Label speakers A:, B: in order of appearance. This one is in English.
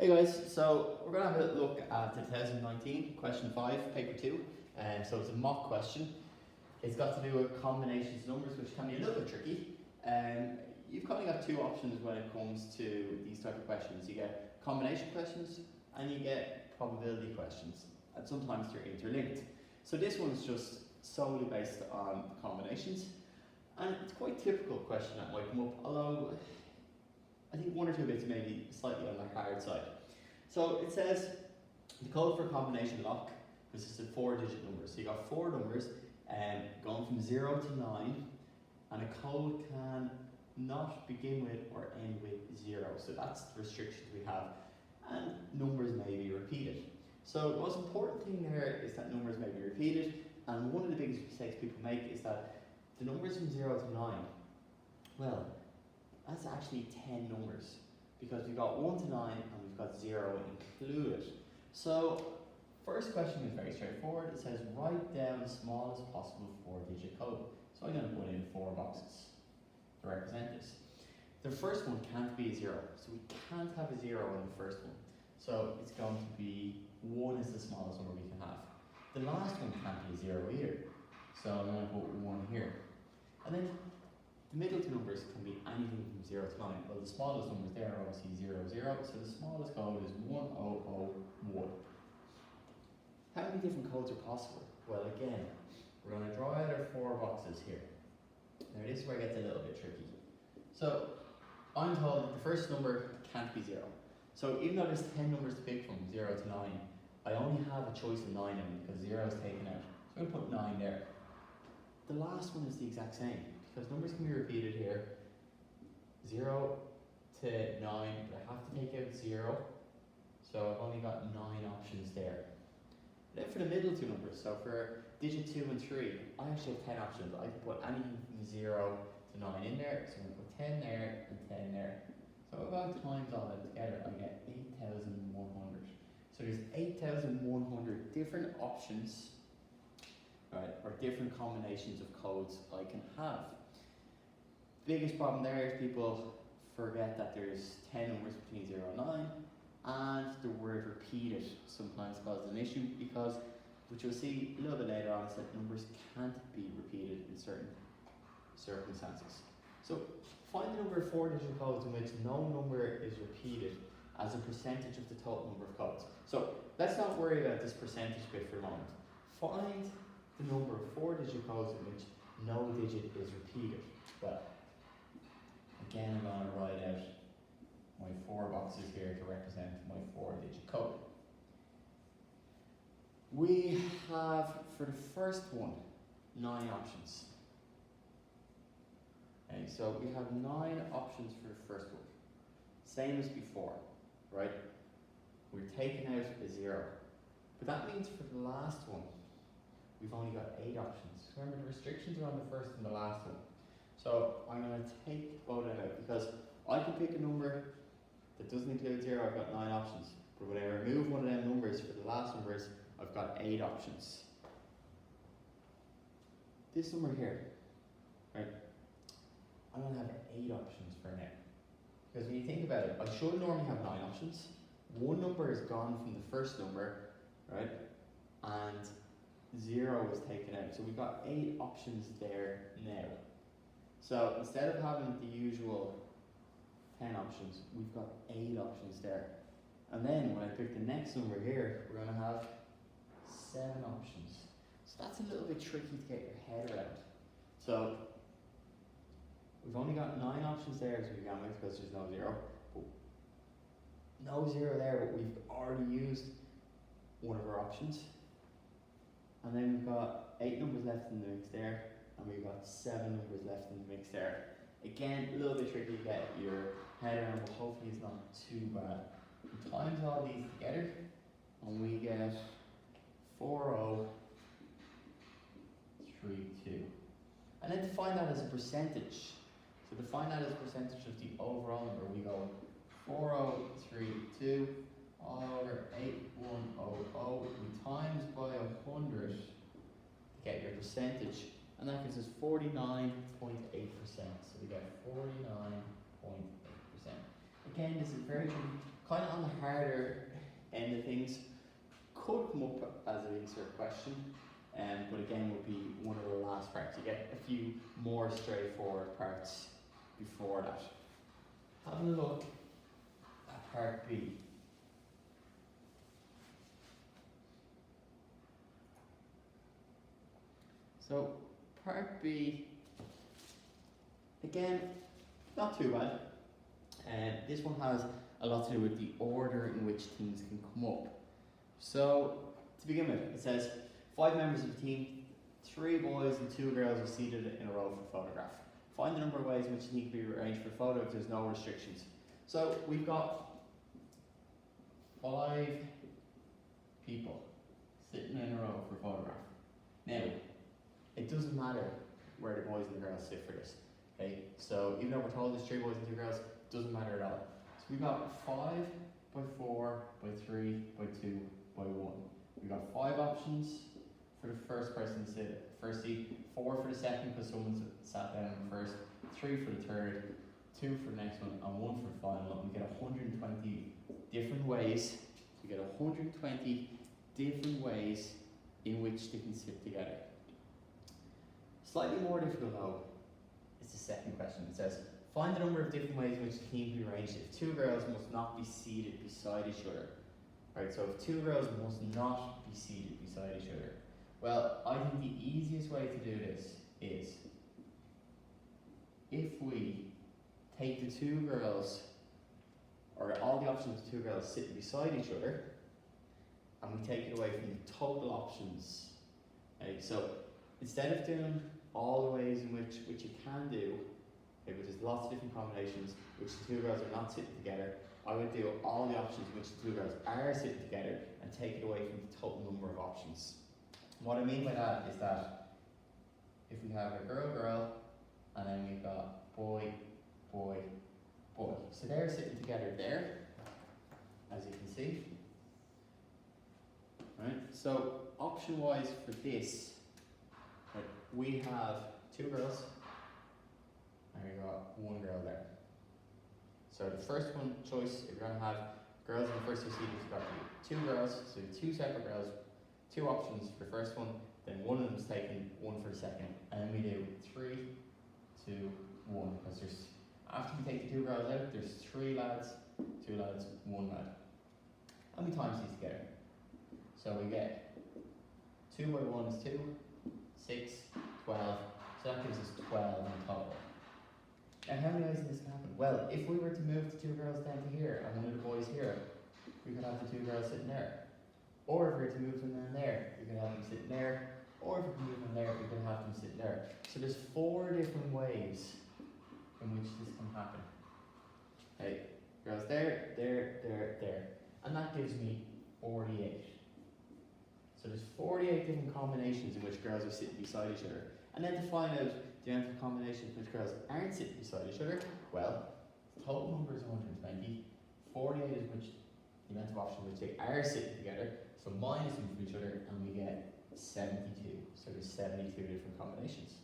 A: Hey guys, so we're going to have a look at the 2019 question 5, paper 2. So it's a mock question. It's got to do with combinations of numbers, which can be a little bit tricky. You've kind of got two options when it comes to these type of questions. You get combination questions and you get probability questions, and sometimes they're interlinked. So this one's just solely based on combinations, and it's quite a typical question that might come up, although I think one or two bits maybe slightly on the hard side. So it says the code for a combination lock consists of 4-digit numbers. So you got 4 numbers going from 0 to 9, and a code can not begin with or end with 0. So that's the restrictions we have. And numbers may be repeated. So the most important thing there is that numbers may be repeated, and one of the biggest mistakes people make is that the numbers from 0 to 9, well, that's actually 10 numbers, because we've got 1 to 9 and we've got 0 included. So first question is very straightforward. It says write down the smallest possible 4-digit code. So I'm going to put in 4 boxes to represent this. The first one can't be a 0, so we can't have a 0 in the first one. So it's going to be 1 is the smallest number we can have. The last one can't be a 0 either, so I'm going to put 1 here. And then the middle two numbers can be anything from 0 to 9. Well, the smallest numbers there are obviously 0, 0, so the smallest code is 1001. How many different codes are possible? Well, again, we're going to draw out our 4 boxes here. Now this is where it gets a little bit tricky. So I'm told that the first number can't be 0. So even though there's 10 numbers to pick from, 0 to 9, I only have a choice of 9 in them because 0 is taken out. So I'm going to put 9 there. The last one is the exact same, because numbers can be repeated here. 0 to 9, but I have to take out 0. So I've only got 9 options there. Then for the middle two numbers, so for digit 2 and 3, I actually have 10 options. I can put anything from 0 to 9 in there, so I'm going to put 10 there and 10 there. So if I times all that together, I get 8,100. So there's 8,100 different options, right, or different combinations of codes I can have. Biggest problem there is people forget that there's 10 numbers between 0 and 9, and the word repeated sometimes causes an issue, because, which you'll see a little bit later on, is that numbers can't be repeated in certain circumstances. So find the number of 4-digit codes in which no number is repeated as a percentage of the total number of codes. So let's not worry about this percentage bit for a moment. Find the number of 4-digit codes in which no digit is repeated. Well, again, I'm going to write out my 4 boxes here to represent my 4-digit code. We have, for the first one, 9 options. Okay, so we have 9 options for the first one. Same as before, right? We're taking out a 0. But that means for the last one, we've only got 8 options. Remember, the restrictions are on the first and the last one. So I'm going to take both of them out, because I can pick a number that doesn't include 0, I've got 9 options. But when I remove one of them numbers for the last numbers, I've got 8 options. This number here, right? I'm going to have 8 options for now. Because when you think about it, I should normally have 9 options. One number is gone from the first number, right? And 0 was taken out. So we've got 8 options there now. So instead of having the usual 10 options, we've got 8 options there. And then when I pick the next number here, we're going to have 7 options. So that's a little bit tricky to get your head around. So we've only got 9 options there as we began with, because there's no 0. But no 0 there, but we've already used one of our options. And then we've got 8 numbers left in the mix there, and we've got 7 numbers left in the mix there. Again, a little bit tricky to get your head around, but hopefully it's not too bad. We times all these together, and we get 4032. And then to find that as a percentage, so to find that as a percentage of the overall number, we go 4032 all over 8100. We times by 100 to get your percentage, and that gives us 49.8%. So we get 49.8%. Again, this is very tricky kind of on the harder end of things. Could come up as an insert question, but again would be one of the last parts. You get a few more straightforward parts before that. Having a look at part B. So part B, again, not too bad. This one has a lot to do with the order in which things can come up. So to begin with, it says 5 members of the team, 3 boys and 2 girls are seated in a row for a photograph. Find the number of ways in which it needs to be arranged for a photo if there's no restrictions. So we've got 5 people sitting in a row for a photograph. Now, it doesn't matter where the boys and the girls sit for this. Okay, so even though we're told there's 3 boys and 2 girls, it doesn't matter at all. So we've got 5 by 4 by 3 by 2 by 1. We've got 5 options for the first person to sit first seat, 4 for the second because someone's sat down first, 3 for the third, 2 for the next one, and 1 for the final. And we get 120 different ways. So we get 120 different ways in which they can sit together. Slightly more difficult though is the second question. It says, find the number of different ways in which the team can be arranged if 2 girls must not be seated beside each other. Right, so if 2 girls must not be seated beside each other. Well, I think the easiest way to do this is if we take the 2 girls, or all the options of 2 girls sitting beside each other, and we take it away from the total options. Right, so instead of doing all the ways in which you can do, okay, which is lots of different combinations, which the 2 girls are not sitting together, I would do all the options in which the 2 girls are sitting together and take it away from the total number of options. What I mean by that is that if we have a girl, girl, and then we've got boy, boy, boy. So they're sitting together there, as you can see. Right? So option wise for this, right, we have 2 girls and we got 1 girl there. So the first one choice, if you're going to have girls in the first 2 seats, you've got 2 girls, so 2 separate girls, 2 options for the first one, then 1 of them's taken, 1 for the second, and then we do 3, 2, 1. Because there's, after we take the 2 girls out, there's 3 lads, 2 lads, 1 lad. And we times these together. So we get 2 by 1 is 2, 6, 12, so that gives us 12 in total. And how many ways did this happen? Well, if we were to move the 2 girls down to here and 1 of the boys here, we could have the 2 girls sitting there. Or if we were to move them down there, we could have them sitting there. Or if we could move them there, we could have them sitting there. So there's 4 different ways in which this can happen. Okay, girls there, there, there, there. And that gives me 48. So there's 48 different combinations in which girls are sitting beside each other. And then to find out the amount of combinations in which girls aren't sitting beside each other, well, the total number is 120. 48 is which the amount of options in which they are sitting together. So minus them from each other, and we get 72. So there's 72 different combinations.